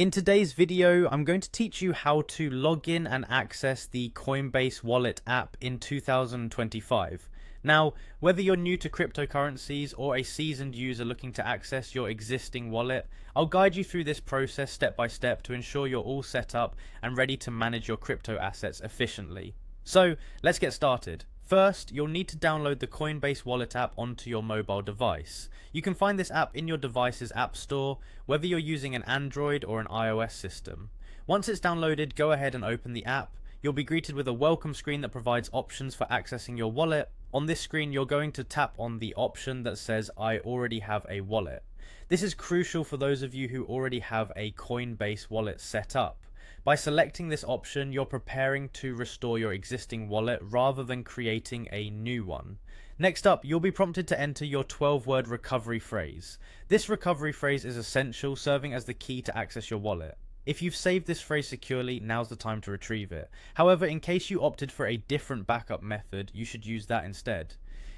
In today's video, I'm going to teach you how to log in and access the Coinbase wallet app in 2025. Now, whether you're new to cryptocurrencies or a seasoned user looking to access your existing wallet, I'll guide you through this process step by step to ensure you're all set up and ready to manage your crypto assets efficiently. So, let's get started. First, you'll need to download the Coinbase wallet app onto your mobile device. You can find this app in your device's app store, whether you're using an Android or an iOS system. Once it's downloaded, go ahead and open the app. You'll be greeted with a welcome screen that provides options for accessing your wallet. On this screen, you're going to tap on the option that says I already have a wallet. This is crucial for those of you who already have a Coinbase wallet set up. By selecting this option, you're preparing to restore your existing wallet rather than creating a new one. Next up, you'll be prompted to enter your 12-word recovery phrase. This recovery phrase is essential, serving as the key to access your wallet. If you've saved this phrase securely, now's the time to retrieve it. However, in case you opted for a different backup method, you should use that instead.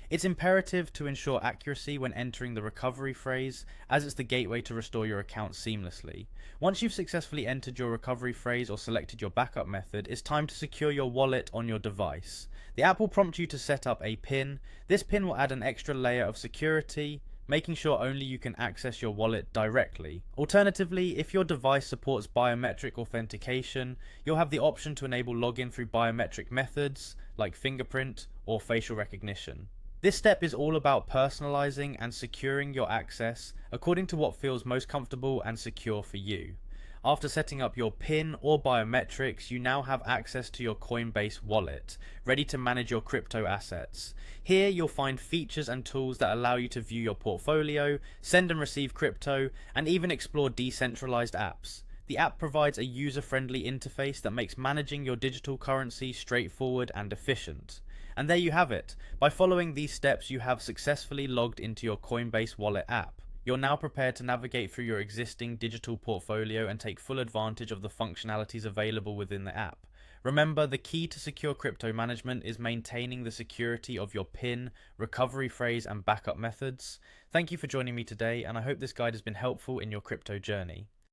It's imperative to ensure accuracy when entering the recovery phrase, as it's the gateway to restore your account seamlessly. Once you've successfully entered your recovery phrase or selected your backup method, it's time to secure your wallet on your device. The app will prompt you to set up a PIN. This PIN will add an extra layer of security, making sure only you can access your wallet directly. Alternatively, if your device supports biometric authentication, you'll have the option to enable login through biometric methods like fingerprint or facial recognition. This step is all about personalizing and securing your access according to what feels most comfortable and secure for you. After setting up your PIN or biometrics, you now have access to your Coinbase wallet, ready to manage your crypto assets. Here you'll find features and tools that allow you to view your portfolio, send and receive crypto, and even explore decentralized apps. The app provides a user-friendly interface that makes managing your digital currency straightforward and efficient. And there you have it. By following these steps, you have successfully logged into your Coinbase wallet app. You're now prepared to navigate through your existing digital portfolio and take full advantage of the functionalities available within the app. Remember, the key to secure crypto management is maintaining the security of your PIN, recovery phrase, and backup methods. Thank you for joining me today, and I hope this guide has been helpful in your crypto journey.